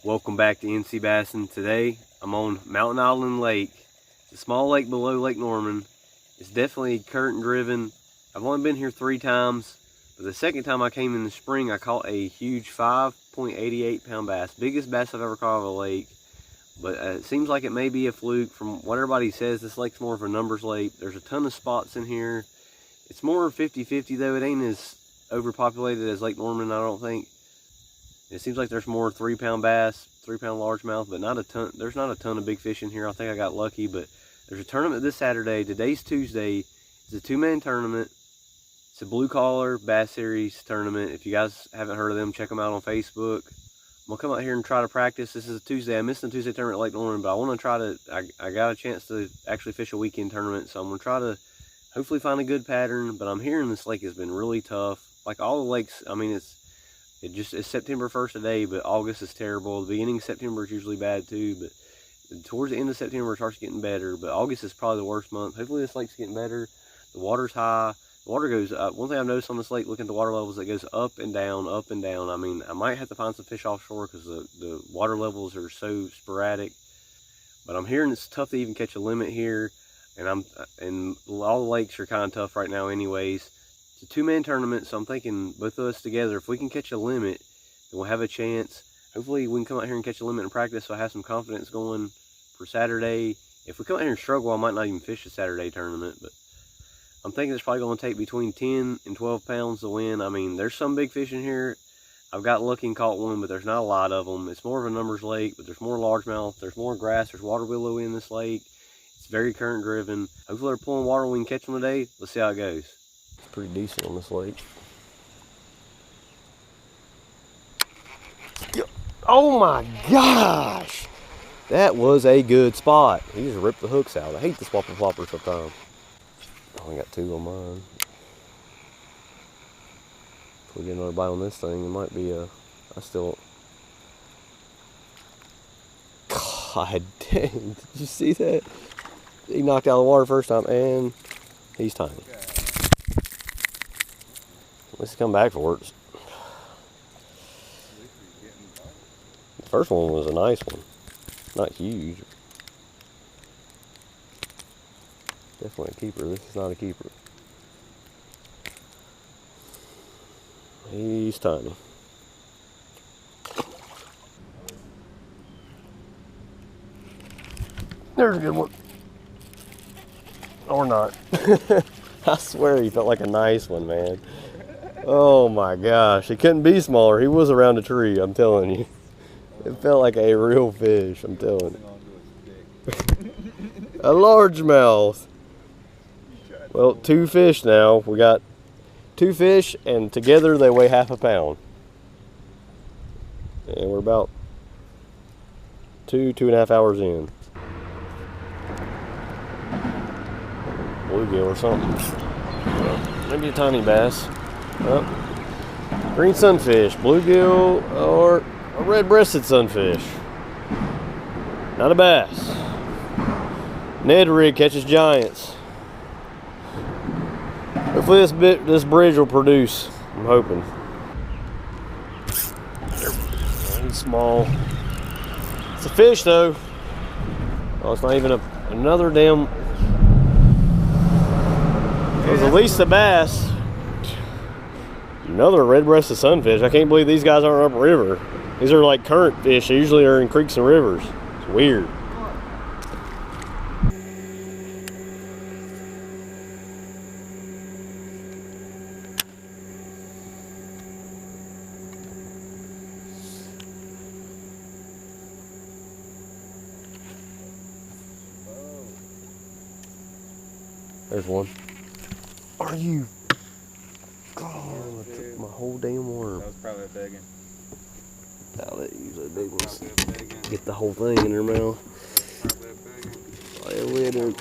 Welcome back to NC Bassin. Today I'm on Mountain Island Lake. It's a small lake below Lake Norman. It's definitely current driven. I've only been here 3 times, but the second time I came in the spring I caught a huge 5.88 pound bass. Biggest bass I've ever caught of a lake, but it seems like it may be a fluke. From what everybody says, this lake's more of a numbers lake. There's a ton of spots in here. It's more 50-50 though. It ain't as overpopulated as Lake Norman, I don't think. It seems like there's more 3-pound bass, 3-pound largemouth, but not a ton. There's not a ton of big fish in here. I think I got lucky, but there's a tournament this Saturday. Today's Tuesday. It's a 2-man tournament. It's a blue collar bass series tournament. If you guys haven't heard of them, check them out on Facebook. I'm gonna come out here and try to practice. This is a Tuesday. I missed the Tuesday tournament at Lake Norman, but I want to try to. I got a chance to actually fish a weekend tournament, so I'm gonna try to hopefully find a good pattern. But I'm hearing this lake has been really tough. Like all the lakes, I mean, it's September 1st today, but August is terrible. The beginning of September is usually bad too, but towards the end of September it starts getting better. But August is probably the worst month. Hopefully this lake's getting better. The water's high. The water goes up. One thing I've noticed on this lake, looking at the water levels, it goes up and down, up and down. I mean, I might have to find some fish offshore because the water levels are so sporadic. But I'm hearing it's tough to even catch a limit here, and all the lakes are kind of tough right now anyways. It's a 2-man tournament, so I'm thinking both of us together, if we can catch a limit, then we'll have a chance. Hopefully we can come out here and catch a limit and practice, so I have some confidence going for Saturday. If we come out here and struggle, I might not even fish the Saturday tournament, but I'm thinking it's probably going to take between 10 and 12 pounds to win. I mean, there's some big fish in here. I've got lucky and caught one, but there's not a lot of them. It's more of a numbers lake, but there's more largemouth. There's more grass. There's water willow in this lake. It's very current driven. Hopefully they're pulling water. We can catch them today. Let's see how it goes. Pretty decent on this lake. Oh my gosh, that was a good spot. He just ripped the hooks out. I hate the swapper flopper sometimes. I only got 2 on mine. If we get another bite on this thing, it might be a. God dang! Did you see that? He knocked out of the water first time, and he's tiny. Let's come back for it. The first one was a nice one. Not huge. Definitely a keeper. This is not a keeper. He's tiny. There's a good one. Or not. I swear he felt like a nice one, man. Oh my gosh, it couldn't be smaller. He was around a tree, I'm telling you. It felt like a real fish, I'm telling you. A largemouth. Well, 2 fish now. We got 2 fish, and together they weigh half a pound. And we're about 2.5 hours in. Bluegill or something. Maybe a tiny bass. Green sunfish, bluegill, or a red-breasted sunfish. Not a bass. Ned rig catches giants. Hopefully this bridge will produce. I'm hoping. He's small. It's a fish though. Oh, it's not even another damn. It was at least a bass. Another red-breasted sunfish. I can't believe these guys aren't upriver. These are like current fish. They usually are in creeks and rivers. It's weird. There's one. Are you? Oh, I took my whole damn worm. That was probably a big one. Oh, they usually big ones. Get the whole thing in their mouth. Probably a big one.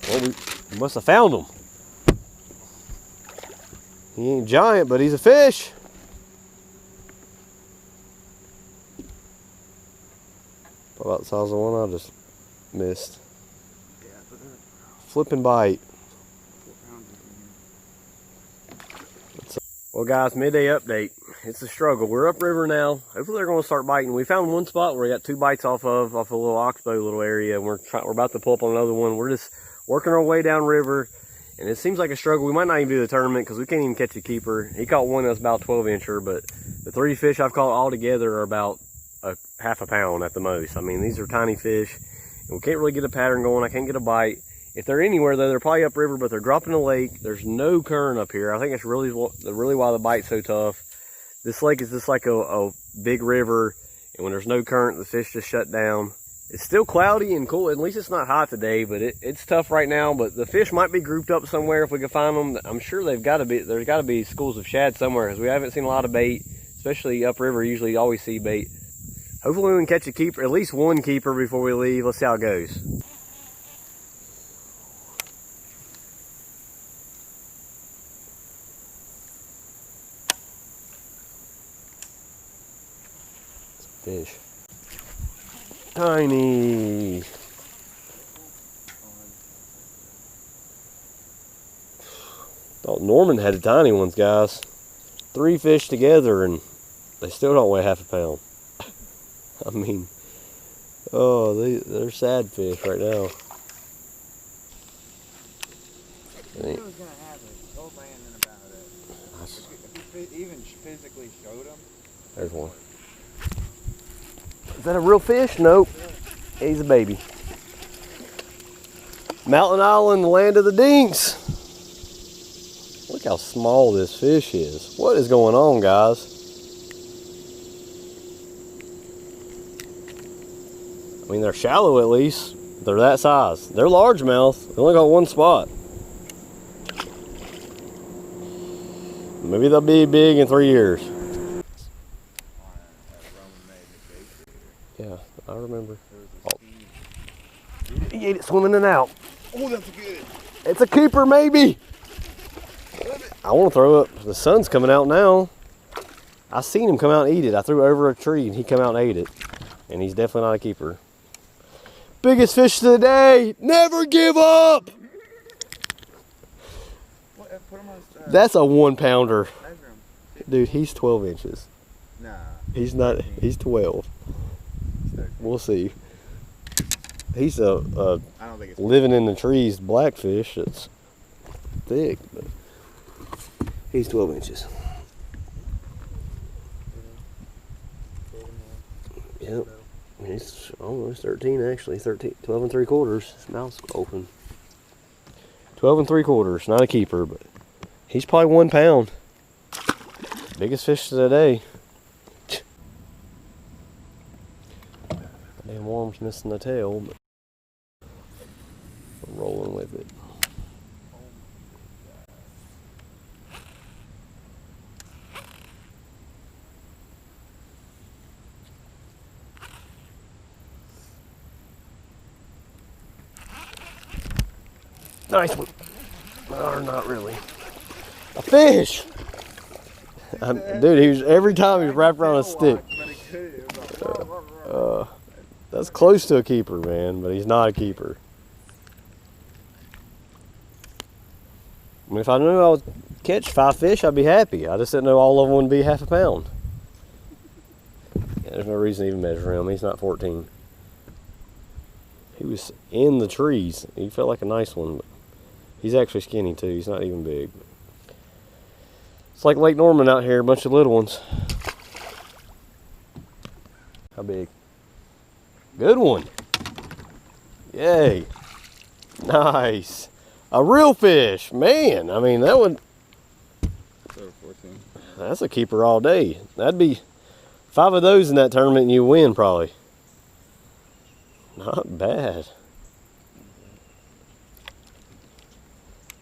Well, we must have found him. He ain't giant, but he's a fish. About the size of one I just missed. Flipping bite. Well guys, midday update. it's a struggle. We're upriver now. Hopefully they're going to start biting. We found one spot where we got 2 bites off a little oxbow little area, and we're about to pull up on another one. We're just working our way down river, and it seems like a struggle. We might not even do the tournament because we can't even catch a keeper. He caught one that's about 12-incher, but the 3 fish I've caught all together are about half a pound at the most. I mean, these are tiny fish, and we can't really get a pattern going. I can't get a bite. If they're anywhere, though, they're probably upriver, but they're dropping a lake. There's no current up here. I think it's really why the bite's so tough. This lake is just like a big river, and when there's no current, the fish just shut down. It's still cloudy and cool. At least it's not hot today, but it's tough right now. But the fish might be grouped up somewhere if we can find them. I'm sure there's got to be schools of shad somewhere, because we haven't seen a lot of bait, especially upriver. Usually you always see bait. Hopefully we can catch a keeper, at least one keeper before we leave. Let's see how it goes. Fish. Tiny. Thought Norman had the tiny ones, guys. 3 fish together and they still don't weigh half a pound. I mean, oh, they're sad fish right now. I knew he was gonna have it. Told Landon about it. If he even physically showed him. There's one. Is that a real fish? Nope. He's a baby. Mountain Island, the land of the dinks. Look how small this fish is. What is going on, guys? I mean, they're shallow at least. They're that size. They're largemouth. They only got 1 spot. Maybe they'll be big in 3 years. Yeah, I remember. Oh. He ate it swimming in and out. Oh, that's good. It's a keeper, maybe. I want to throw up. The sun's coming out now. I seen him come out and eat it. I threw it over a tree and he come out and ate it. And he's definitely not a keeper. Biggest fish of the day. Never give up. Put him on That's a 1-pounder. Dude, he's 12 inches. Nah. He's not. He's 12. We'll see. He's a I don't think it's living in the trees blackfish. It's thick, but he's 12 inches. Yep. He's almost 13 actually. 12 3/4. His mouth's open. 12 3/4. Not a keeper, but he's probably 1 pound. Biggest fish of the day. Damn worm's missing the tail, but I'm rolling with it. Nice one. Or not really. A fish! Dude, he was every time he was wrapped around a stick. That's close to a keeper, man, but he's not a keeper. I mean, if I knew I would catch 5 fish, I'd be happy. I just didn't know all of them would be half a pound. Yeah, there's no reason to even measure him. He's not 14. He was in the trees. He felt like a nice one, but he's actually skinny too. He's not even big. It's like Lake Norman out here, a bunch of little ones. How big? Good one. Yay. Nice. A real fish. Man, I mean, that would... That's a keeper all day. That'd be 5 of those in that tournament and you win probably. Not bad.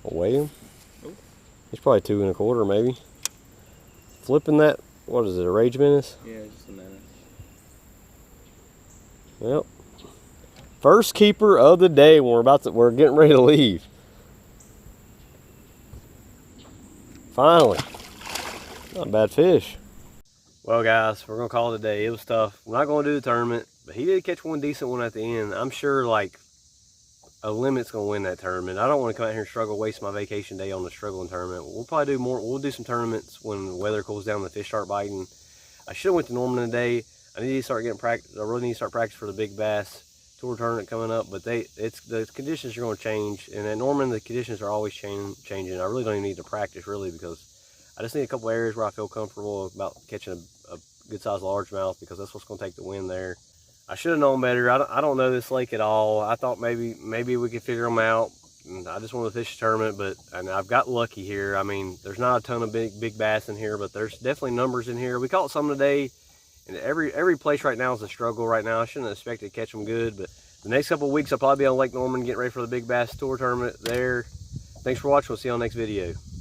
I'll weigh him. He's probably 2 1/4 maybe. Flipping that, what is it, a Rage Menace? Yeah, just a menace. Yep. First keeper of the day when we're getting ready to leave. Finally. Not a bad fish. Well guys, we're gonna call it a day. It was tough. We're not gonna do the tournament, but he did catch one decent one at the end. I'm sure like a limit's gonna win that tournament. I don't want to come out here and struggle, waste my vacation day on the struggling tournament. We'll probably do more. We'll do some tournaments when the weather cools down and the fish start biting. I should have went to Norman today. I need to start getting practice. I really need to start practice for the Big Bass Tour tournament coming up. But the conditions are going to change, and at Norman the conditions are always changing. I really don't even need to practice really, because I just need a couple areas where I feel comfortable about catching a good sized largemouth, because that's what's going to take the win there. I should have known better. I don't know this lake at all. I thought maybe we could figure them out. And I just wanted to fish a tournament, but I've got lucky here. I mean, there's not a ton of big bass in here, but there's definitely numbers in here. We caught some today, and every place right now is a struggle right now. I shouldn't have expected to catch them good, but the next couple of weeks I'll probably be on Lake Norman getting ready for the Big Bass Tour tournament there. Thanks for watching. We'll see you on the next video.